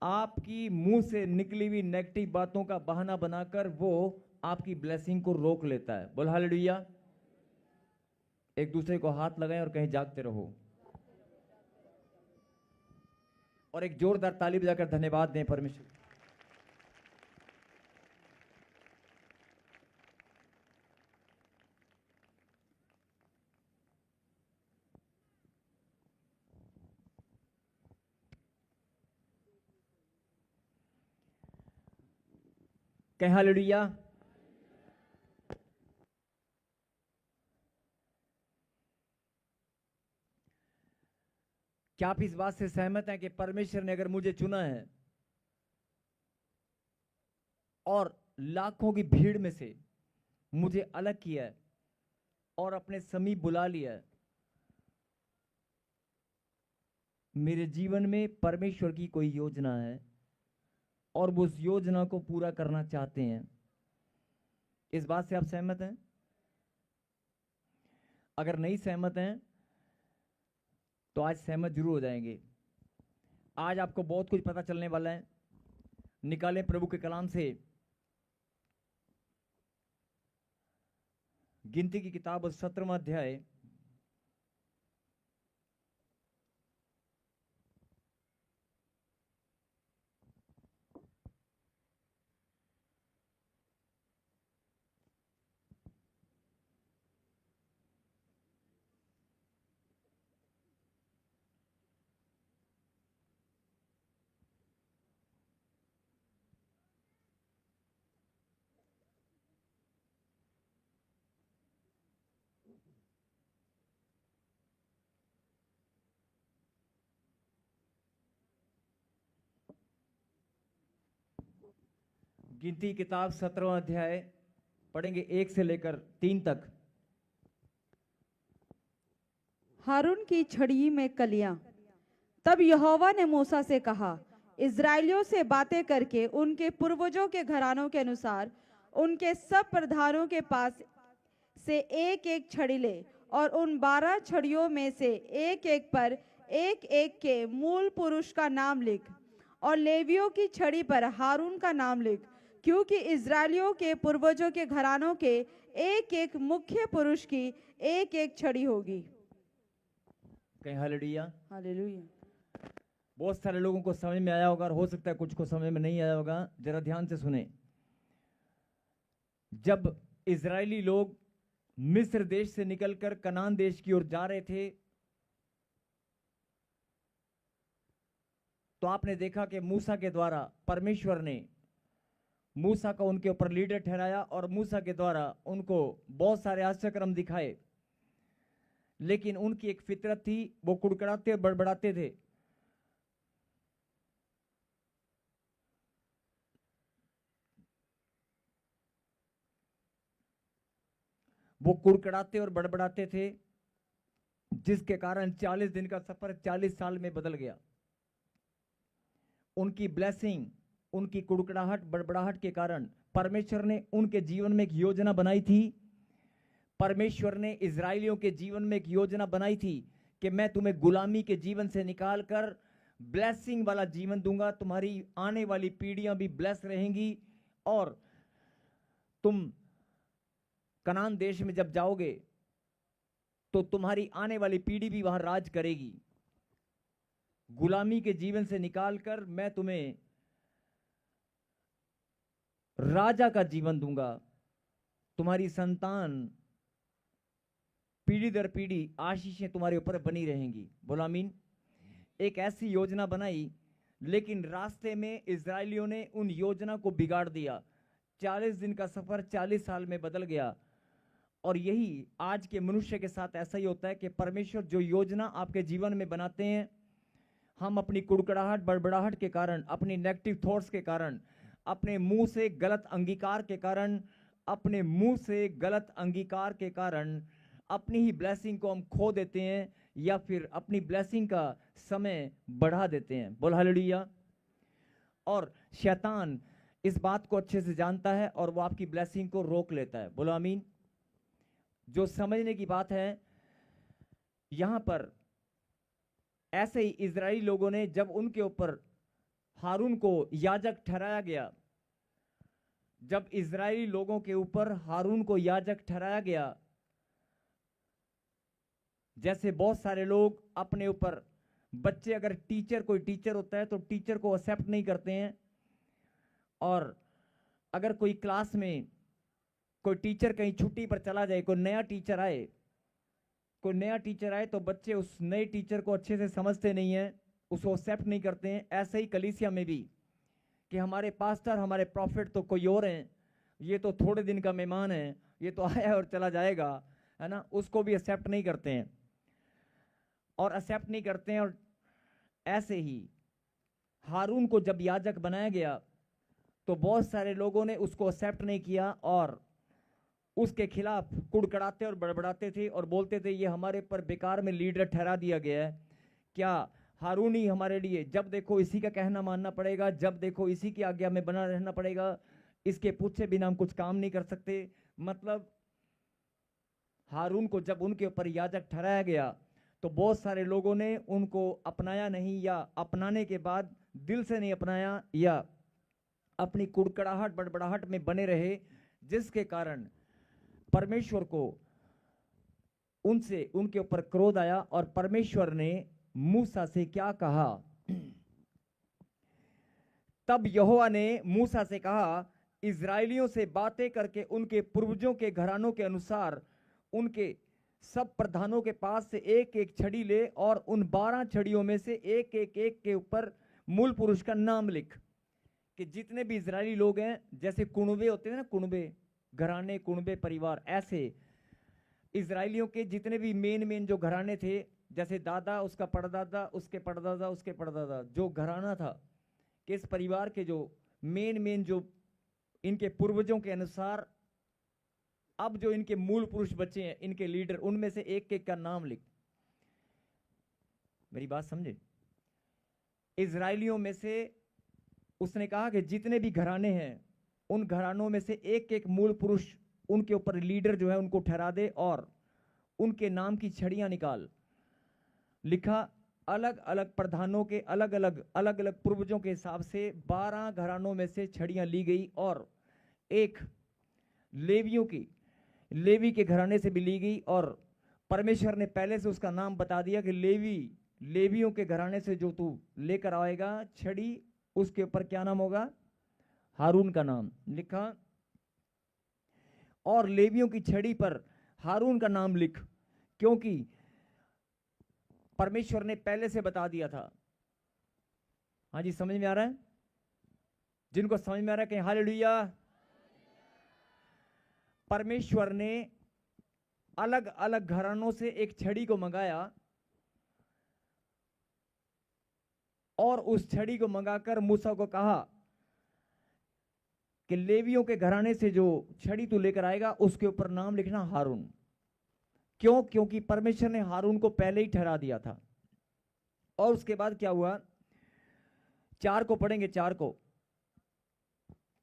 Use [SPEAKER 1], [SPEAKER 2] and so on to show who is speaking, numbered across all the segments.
[SPEAKER 1] आपकी मुंह से निकली हुई नेगेटिव बातों का बहाना बनाकर वो आपकी ब्लेसिंग को रोक लेता है। बोल हालेलुया। एक दूसरे को हाथ लगाएं और कहीं जागते रहो, और एक जोरदार ताली बजाकर धन्यवाद दें परमेश्वर। कहीं हालेलुया। क्या आप इस बात से सहमत हैं कि परमेश्वर ने अगर मुझे चुना है और लाखों की भीड़ में से मुझे अलग किया है और अपने समीप बुला लिया है, मेरे जीवन में परमेश्वर की कोई योजना है और वो उस योजना को पूरा करना चाहते हैं। इस बात से आप सहमत हैं? अगर नहीं सहमत हैं तो आज सहमत जरूर हो जाएंगे। आज आपको बहुत कुछ पता चलने वाला है। निकालें प्रभु के कलाम से गिनती की किताब 17वां अध्याय गिनती की किताब 17वां अध्याय पढ़ेंगे 1 से लेकर 3 तक।
[SPEAKER 2] हारून की छड़ी में कलियां। तब यहोवा ने मूसा से कहा, इस्राएलियों से बातें करके उनके पूर्वजों के घरानों के अनुसार उनके सब प्रधानों के पास से एक एक छड़ी ले और उन 12 छड़ियों में से एक एक पर एक एक के मूल पुरुष का नाम लिख और लेवियों की छड़ी पर हारून का नाम लिख, क्योंकि इस्राएलियों के पूर्वजों के घरानों के एक एक मुख्य पुरुष की एक एक छड़ी होगी।
[SPEAKER 1] कहीं हालेलुया।
[SPEAKER 2] हालेलुया।
[SPEAKER 1] बहुत सारे लोगों को समझ में आया होगा और हो सकता है कुछ को समझ में नहीं आया होगा। जरा ध्यान से सुने। जब इजरायली लोग मिस्र देश से निकलकर कनान देश की ओर जा रहे थे तो आपने देखा कि मूसा के द्वारा परमेश्वर ने मूसा को उनके ऊपर लीडर ठहराया और मूसा के द्वारा उनको बहुत सारे आश्चर्यक्रम दिखाए, लेकिन उनकी एक फितरत थी, वो कुड़कुड़ाते और बड़बड़ाते थे। वो कुड़कुड़ाते और बड़बड़ाते थे, जिसके कारण 40 दिन का सफर 40 साल में बदल गया। उनकी ब्लेसिंग, उनकी कुड़कुड़ाहट बड़बड़ाहट के कारण परमेश्वर ने उनके जीवन में एक योजना बनाई थी। परमेश्वर ने इजरायलियों के जीवन में एक योजना बनाई थी कि मैं तुम्हें गुलामी के जीवन से निकालकर ब्लेसिंग वाला जीवन दूंगा। तुम्हारी आने वाली पीढ़ियां भी ब्लेस रहेंगी और तुम कनान देश में जब जाओगे तो तुम्हारी आने वाली पीढ़ी भी वहां राज करेगी। गुलामी के जीवन से निकालकर मैं तुम्हें राजा का जीवन दूंगा। तुम्हारी संतान पीढ़ी दर पीढ़ी आशीषें तुम्हारे ऊपर बनी रहेंगी। बोलो आमीन। एक ऐसी योजना बनाई, लेकिन रास्ते में इजरायलियों ने उन योजना को बिगाड़ दिया। 40 दिन का सफर 40 साल में बदल गया। और यही आज के मनुष्य के साथ ऐसा ही होता है कि परमेश्वर जो योजना आपके जीवन में बनाते हैं, हम अपनी कुड़कुड़ाहट बड़बड़ाहट के कारण, अपनी नेगेटिव थॉट्स के कारण, अपने मुंह से गलत अंगीकार के कारण, अपने मुंह से गलत अंगीकार के कारण अपनी ही ब्लेसिंग को हम खो देते हैं या फिर अपनी ब्लेसिंग का समय बढ़ा देते हैं। बोल हालेलुया। और शैतान इस बात को अच्छे से जानता है और वो आपकी ब्लेसिंग को रोक लेता है। बोलो आमीन। जो समझने की बात है, यहां पर ऐसे ही इजरायली लोगों ने जब उनके ऊपर हारून को याजक ठहराया गया, जब इजरायली लोगों के ऊपर हारून को याजक ठहराया गया, जैसे बहुत सारे लोग अपने ऊपर बच्चे, अगर कोई टीचर होता है तो टीचर को एक्सेप्ट नहीं करते हैं, और अगर कोई क्लास में कोई टीचर कहीं छुट्टी पर चला जाए, कोई नया टीचर आए तो बच्चे उस नए टीचर को अच्छे से समझते नहीं हैं, उसको एक्सेप्ट नहीं करते हैं। ऐसे ही कलीसिया में भी कि हमारे पास्टर, हमारे प्रॉफिट तो कोई और हैं, ये तो थोड़े दिन का मेहमान है, ये तो आया और चला जाएगा, है ना, उसको भी एक्सेप्ट नहीं करते हैं और एक्सेप्ट नहीं करते हैं। और ऐसे ही हारून को जब याजक बनाया गया तो बहुत सारे लोगों ने उसको एक्सेप्ट नहीं किया और उसके खिलाफ कुड़कड़ाते और बड़बड़ाते थे और बोलते थे ये हमारे पर बेकार में लीडर ठहरा दिया गया है, क्या हारून ही हमारे लिए, जब देखो इसी का कहना मानना पड़ेगा, जब देखो इसी की आज्ञा में बना रहना पड़ेगा, इसके पूछे बिना हम कुछ काम नहीं कर सकते। मतलब हारून को जब उनके ऊपर याजक ठहराया गया तो बहुत सारे लोगों ने उनको अपनाया नहीं, या अपनाने के बाद दिल से नहीं अपनाया, या अपनी कुड़कड़ाहट बड़बड़ाहट में बने रहे, जिसके कारण परमेश्वर को उनके ऊपर क्रोध आया। और परमेश्वर ने मूसा से क्या कहा? तब यहोवा ने मूसा से कहा, इजराइलियों से बातें करके उनके पूर्वजों के घरानों के अनुसार उनके सब प्रधानों के पास से एक एक छड़ी ले और उन 12 छड़ियों में से एक के ऊपर मूल पुरुष का नाम लिख। कि जितने भी इजरायली लोग हैं, जैसे कुणबे होते हैं ना, कुणबे घराने, कुणबे परिवार, ऐसे इजरायलियों के जितने भी मेन जो घराने थे, जैसे दादा, उसका परदादा, उसके परदादा, उसके परदादा, जो घराना था कि इस परिवार के जो मेन जो इनके पूर्वजों के अनुसार अब जो इनके मूल पुरुष बचे हैं, इनके लीडर, उनमें से एक का नाम लिख। मेरी बात समझे? इजरायलियों में से उसने कहा कि जितने भी घराने हैं उन घरानों में से एक मूल पुरुष, उनके ऊपर लीडर जो है उनको ठहरा दे और उनके नाम की छड़ियां निकाल। लिखा अलग अलग प्रधानों के अलग अलग पूर्वजों के हिसाब से 12 घरानों में से छड़ियां ली गई और एक लेवी के घराने से भी ली गई। और परमेश्वर ने पहले से उसका नाम बता दिया कि लेवियों के घराने से जो तू लेकर आएगा छड़ी, उसके ऊपर क्या नाम होगा? हारून का नाम। लिखा और लेवियों की छड़ी पर हारून का नाम लिख, क्योंकि परमेश्वर ने पहले से बता दिया था। हाँ जी, समझ में आ रहा है? जिनको समझ में आ रहा है कहीं हालेलुया। परमेश्वर ने अलग अलग घरानों से एक छड़ी को मंगाया और उस छड़ी को मंगाकर मूसा को कहा कि लेवियों के घराने से जो छड़ी तू लेकर आएगा उसके ऊपर नाम लिखना हारून। क्यों? क्योंकि परमेश्वर ने हारून को पहले ही ठहरा दिया था। और उसके बाद क्या हुआ? 4 को पढ़ेंगे, 4 को।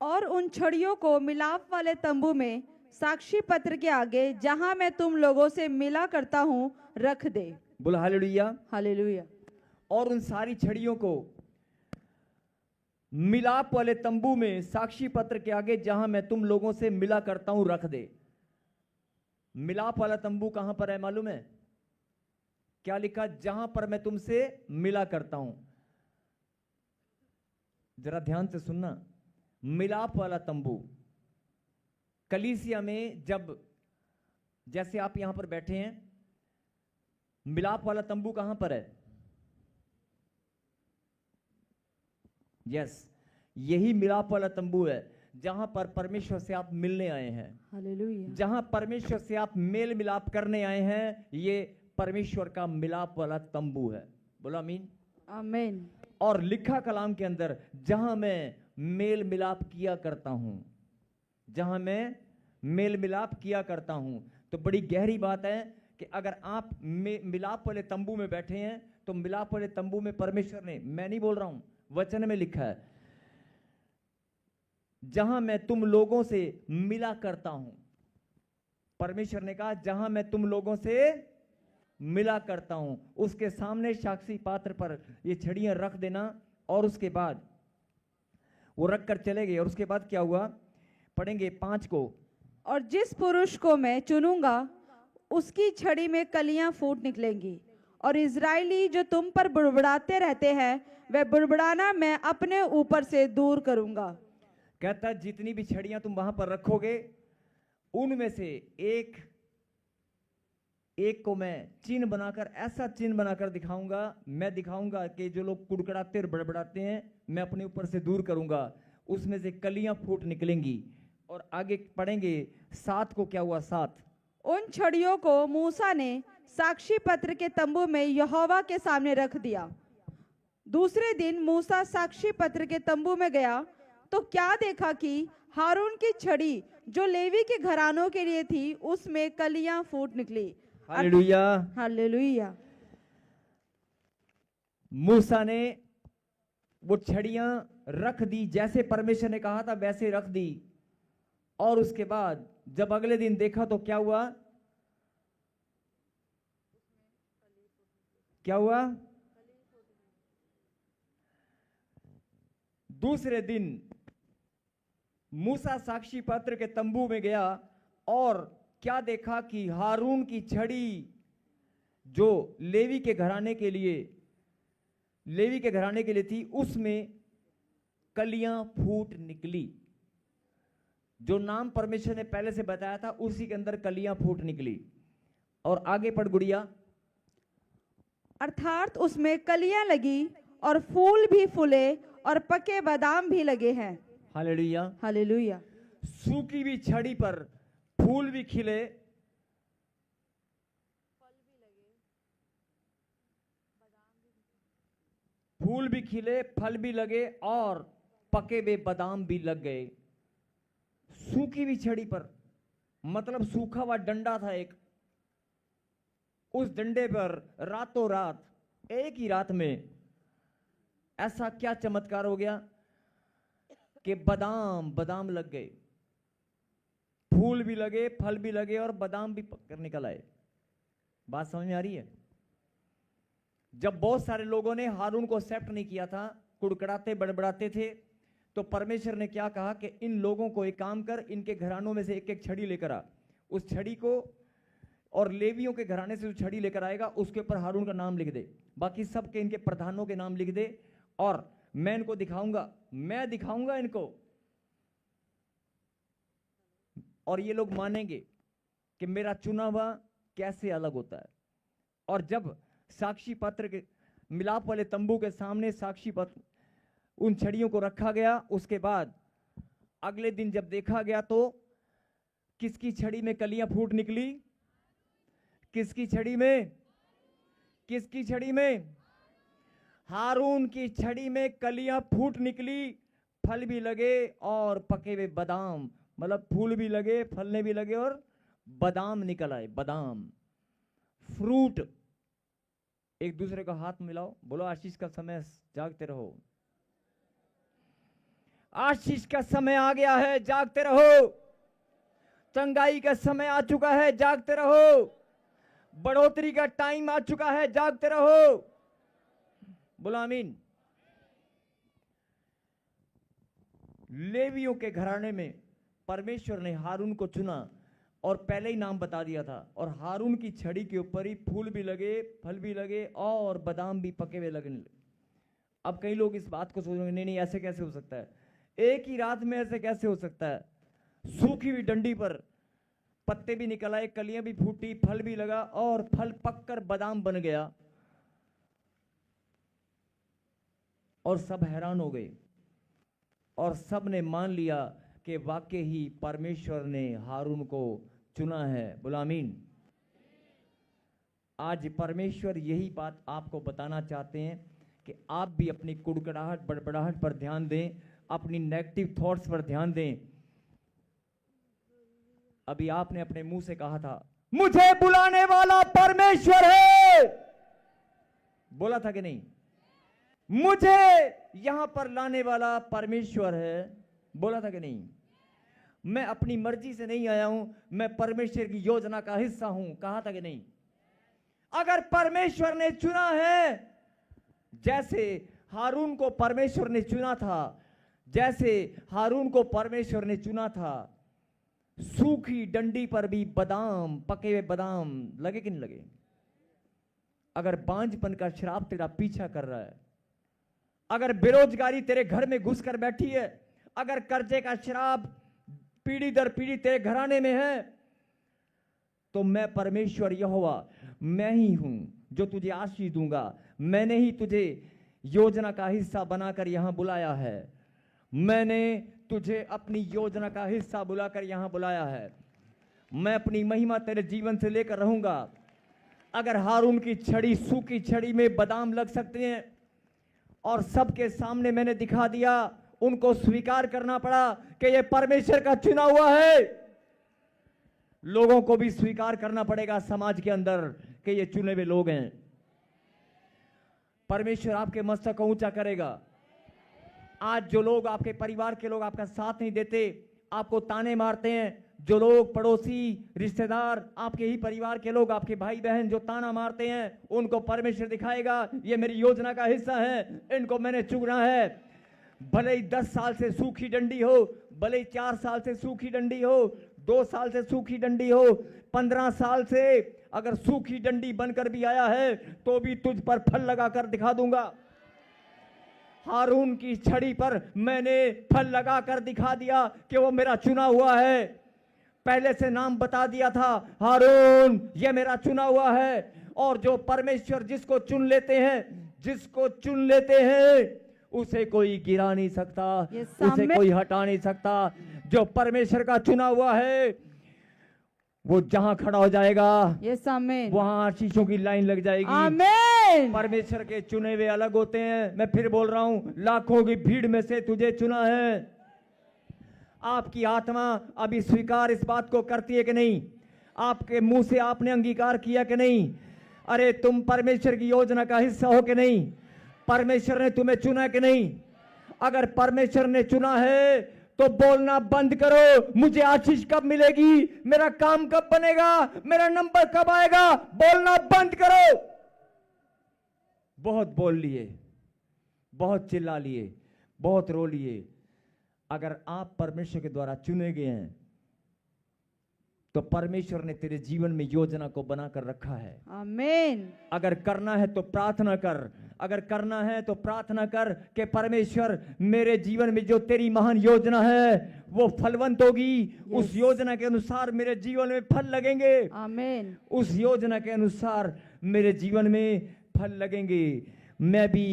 [SPEAKER 2] और उन छड़ियों को मिलाप वाले तंबू में साक्षी पत्र के आगे, जहां मैं तुम लोगों से मिला करता हूं, रख दे।
[SPEAKER 1] बोल हालेलुया।
[SPEAKER 2] हालेलुया।
[SPEAKER 1] और उन सारी छड़ियों को मिलाप वाले तंबू में साक्षी पत्र के आगे, जहां मैं तुम लोगों से मिला करता हूं, रख दे। मिलाप वाला तंबू कहां पर है मालूम है? क्या लिखा? जहां पर मैं तुमसे मिला करता हूं। जरा ध्यान से सुनना। मिलाप वाला तंबू कलीसिया में, जब जैसे आप यहां पर बैठे हैं, मिलाप वाला तंबू कहां पर है? यस, यही मिलाप वाला तंबू है जहां पर परमेश्वर से आप मिलने आए हैं।
[SPEAKER 2] हालेलुया।
[SPEAKER 1] जहां परमेश्वर से आप मेल मिलाप करने आए हैं, ये परमेश्वर का मिलाप वाला तंबू है। बोलो आमीन।
[SPEAKER 2] आमीन।
[SPEAKER 1] और लिखा कलाम के अंदर, जहां मैं मेल मिलाप किया करता हूं, जहां मैं मेल मिलाप किया करता हूं। तो बड़ी गहरी बात है कि अगर आप मिलाप वाले तंबू में बैठे हैं तो मिलाप वाले तंबू में परमेश्वर ने, मैं नहीं बोल रहा हूं, वचन में लिखा है, जहां मैं तुम लोगों से मिला करता हूं। परमेश्वर ने कहा जहां मैं तुम लोगों से मिला करता हूं, उसके सामने साक्षी पात्र पर ये छड़ियां रख देना। और उसके बाद वो रख कर चले गए। और उसके बाद क्या हुआ, पढ़ेंगे 5 को।
[SPEAKER 2] और जिस पुरुष को मैं चुनूंगा उसकी छड़ी में कलियां फूट निकलेंगी, और इजरायली जो तुम पर बुड़बुड़ाते रहते हैं वह बुड़बुड़ाना मैं अपने ऊपर से दूर करूंगा।
[SPEAKER 1] कहता है जितनी भी छड़ियां तुम वहां पर रखोगे उनमें से एक को मैं चिन्ह बनाकर, ऐसा चिन्ह बनाकर दिखाऊंगा, मैं दिखाऊंगा कि जो लोग कुड़कुड़ाते और बड़बड़ाते हैं मैं अपने ऊपर से दूर करूंगा, उसमें से कलियां फूट निकलेंगी। और आगे पढ़ेंगे 7 को, क्या हुआ 7।
[SPEAKER 2] उन छड़ियों को मूसा ने साक्षी पत्र के तंबू में यहोवा के सामने रख दिया। दूसरे दिन मूसा साक्षी पत्र के तंबू में गया तो क्या देखा कि हारून की छड़ी जो लेवी के घरानों के लिए थी उसमें कलियां फूट निकली।
[SPEAKER 1] हालेलुया।
[SPEAKER 2] हालेलुया।
[SPEAKER 1] मूसा ने वो छड़ियां रख दी, जैसे परमेश्वर ने कहा था वैसे रख दी। और उसके बाद जब अगले दिन देखा तो क्या हुआ, क्या हुआ, दूसरे दिन मूसा साक्षी पत्र के तंबू में गया और क्या देखा कि हारून की छड़ी जो लेवी के घराने के लिए थी उसमें कलियां फूट निकली। जो नाम परमेश्वर ने पहले से बताया था उसी के अंदर कलियां फूट निकली। और आगे पढ़ गुड़िया।
[SPEAKER 2] अर्थात उसमें कलियां लगी और फूल भी फूले और पके बादाम भी लगे हैं।
[SPEAKER 1] हालेलुया।
[SPEAKER 2] हालेलुया।
[SPEAKER 1] सूखी भी छड़ी पर फूल भी खिले, फूल भी खिले, फल भी लगे और पके हुए बादाम भी लग गए। सूखी भी छड़ी पर, मतलब सूखा हुआ डंडा था एक, उस डंडे पर रातों रात, एक ही रात में ऐसा क्या चमत्कार हो गया कि बादाम लग गए, फूल भी लगे, फल भी लगे और बादाम भी पककर निकल आए। बात समझ में आ रही है? जब बहुत सारे लोगों ने हारून को एक्सेप्ट नहीं किया था, कुड़कुड़ाते बड़बड़ाते थे, तो परमेश्वर ने क्या कहा कि इन लोगों को एक काम कर, इनके घरानों में से एक एक छड़ी लेकर आ, उस छड़ी को, और लेवियों के घराने से जो छड़ी लेकर आएगा उसके ऊपर हारून का नाम लिख दे, बाकी सबके इनके प्रधानों के नाम लिख दे, और मैं इनको दिखाऊंगा, मैं दिखाऊंगा इनको, और ये लोग मानेंगे कि मेरा चुना हुआ कैसे अलग होता है। और जब साक्षी पत्र के मिलाप वाले तंबू के सामने साक्षी पत्र उन छड़ियों को रखा गया, उसके बाद अगले दिन जब देखा गया तो किसकी छड़ी में कलियां फूट निकली? किसकी छड़ी में? किसकी छड़ी में? हारून की छड़ी में कलियां फूट निकली, फल भी लगे और पके हुए बादाम, मतलब फूल भी लगे, फलने भी लगे और बादाम निकल आए। बादाम, फ्रूट। एक दूसरे को हाथ मिलाओ, बोलो आशीष का समय, जागते रहो। आशीष का समय आ गया है, जागते रहो। चंगाई का समय आ चुका है, जागते रहो। बढ़ोतरी का टाइम आ चुका है, जागते रहो। बोलो आमीन। लेवियों के घराने में परमेश्वर ने हारून को चुना और पहले ही नाम बता दिया था, और हारून की छड़ी के ऊपर ही फूल भी लगे, फल भी लगे और बादाम भी पके हुए लगने लगे। अब कई लोग इस बात को सोचेंगे, नहीं नहीं ऐसे कैसे हो सकता है, एक ही रात में ऐसे कैसे हो सकता है? सूखी हुई डंडी पर पत्ते भी निकल आए, कलियां भी फूटी, फल भी लगा और फल पककर बादाम बन गया। और सब हैरान हो गए और सब ने मान लिया कि वाकई ही परमेश्वर ने हारून को चुना है। बोलो आमीन। आज परमेश्वर यही बात आपको बताना चाहते हैं कि आप भी अपनी कुड़कुड़ाहट, बड़बड़ाहट पर ध्यान दें, अपनी नेगेटिव थॉट्स पर ध्यान दें। अभी आपने अपने मुंह से कहा था, मुझे बुलाने वाला परमेश्वर है, बोला था कि नहीं? मुझे यहां पर लाने वाला परमेश्वर है, बोला था कि नहीं? मैं अपनी मर्जी से नहीं आया हूं, मैं परमेश्वर की योजना का हिस्सा हूं, कहा था कि नहीं? अगर परमेश्वर ने चुना है, जैसे हारून को परमेश्वर ने चुना था, जैसे हारून को परमेश्वर ने चुना था, सूखी डंडी पर भी बादाम, पके हुए बादाम लगे कि नहीं लगे? अगर बांझपन का श्राप तेरा पीछा कर रहा है, अगर बेरोजगारी तेरे घर में घुस कर बैठी है, अगर कर्जे का श्राप पीढ़ी दर पीढ़ी तेरे घराने में है, तो मैं परमेश्वर यहोवा, मैं ही हूं जो तुझे आशीष दूंगा। मैंने ही तुझे योजना का हिस्सा बनाकर यहां बुलाया है। मैंने तुझे अपनी योजना का हिस्सा बुलाकर यहां बुलाया है। मैं अपनी महिमा तेरे जीवन से लेकर रहूंगा। अगर हारून की छड़ी, सूखी छड़ी में बादाम लग सकते हैं और सबके सामने मैंने दिखा दिया, उनको स्वीकार करना पड़ा कि ये परमेश्वर का चुना हुआ है, लोगों को भी स्वीकार करना पड़ेगा समाज के अंदर कि ये चुने हुए लोग हैं। परमेश्वर आपके मस्तक को ऊंचा करेगा। आज जो लोग, आपके परिवार के लोग आपका साथ नहीं देते, आपको ताने मारते हैं, जो लोग पड़ोसी, रिश्तेदार, आपके ही परिवार के लोग, आपके भाई बहन जो ताना मारते हैं, उनको परमेश्वर दिखाएगा ये मेरी योजना का हिस्सा है, इनको मैंने चुना है। भले ही 10 साल से सूखी डंडी हो, भले ही 4 साल से सूखी डंडी हो, 2 साल से सूखी डंडी हो, 15 साल से अगर सूखी डंडी बनकर भी आया है तो भी तुझ पर फल लगाकर दिखा दूंगा। हारून की छड़ी पर मैंने फल लगाकर दिखा दिया कि वो मेरा चुना हुआ है। पहले से नाम बता दिया था, हारून ये मेरा चुना हुआ है। और जो परमेश्वर जिसको चुन लेते हैं, जिसको चुन लेते हैं, उसे कोई गिरा नहीं सकता, उसे कोई हटा नहीं सकता। जो परमेश्वर का चुना हुआ है वो जहां खड़ा हो जाएगा, वहां आशीषों की लाइन लग जाएगी।
[SPEAKER 2] आमीन।
[SPEAKER 1] परमेश्वर के चुने हुए अलग होते हैं। मैं फिर बोल रहा हूं, लाखों की भीड़ में से तुझे चुना है। आपकी आत्मा अभी स्वीकार इस बात को करती है कि नहीं? आपके मुंह से आपने अंगीकार किया कि नहीं? अरे तुम परमेश्वर की योजना का हिस्सा हो कि नहीं? परमेश्वर ने तुम्हें चुना कि नहीं? अगर परमेश्वर ने चुना है तो बोलना बंद करो, मुझे आशीष कब मिलेगी, मेरा काम कब बनेगा, मेरा नंबर कब आएगा, बोलना बंद करो। बहुत बोल लिए, बहुत चिल्ला लिए, बहुत रो लिए। अगर आप परमेश्वर के द्वारा चुने गए हैं तो परमेश्वर ने तेरे जीवन में योजना को बनाकर रखा है।
[SPEAKER 2] आमीन।
[SPEAKER 1] अगर करना है तो प्रार्थना कर, अगर करना है तो प्रार्थना कर कि परमेश्वर मेरे जीवन में जो तेरी महान योजना है वो फलवंत होगी। उस योजना के अनुसार मेरे जीवन में फल लगेंगे।
[SPEAKER 2] आमीन।
[SPEAKER 1] उस योजना के अनुसार मेरे जीवन में फल लगेंगे। मैं भी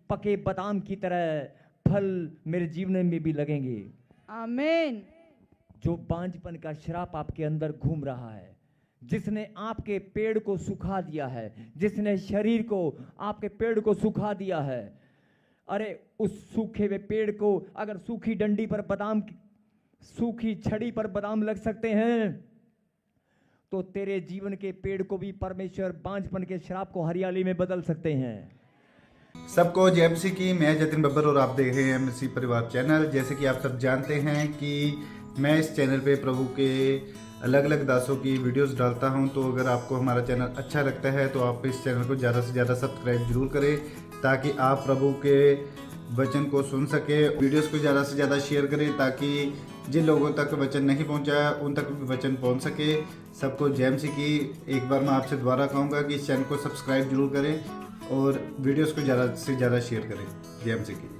[SPEAKER 1] पके बादाम की तरह फल मेरे जीवन में भी लगेंगे।
[SPEAKER 2] आमीन।
[SPEAKER 1] जो बांझपन का श्राप आपके अंदर घूम रहा है, जिसने आपके पेड़ को सुखा दिया है, जिसने शरीर को, आपके पेड़ को सुखा दिया है, अरे उस सूखे हुए पेड़ को अगर सूखी डंडी पर बादाम, सूखी छड़ी पर बादाम लग सकते हैं तो तेरे जीवन के पेड़ को भी परमेश्वर बांझपन के श्राप को हरियाली में बदल सकते हैं।
[SPEAKER 3] सबको जय मसीह की। मैं जतिन बब्बर और आप देख रहे हैं मसीह परिवार चैनल। जैसे कि आप सब जानते हैं कि मैं इस चैनल पे प्रभु के अलग अलग दासों की वीडियोस डालता हूं, तो अगर आपको हमारा चैनल अच्छा लगता है तो आप इस चैनल को ज़्यादा से ज़्यादा सब्सक्राइब जरूर करें ताकि आप प्रभु के वचन को सुन सके। वीडियोस को ज़्यादा से ज़्यादा शेयर करें ताकि जिन लोगों तक वचन नहीं पहुंचा उन तक भी वचन पहुंच सके। सबको जय मसीह की। एक बार मैं आपसे दोबारा कहूँगा कि इस चैनल को सब्सक्राइब जरूर करें और वीडियोस को ज़्यादा से ज़्यादा शेयर करें। जय मसीह की।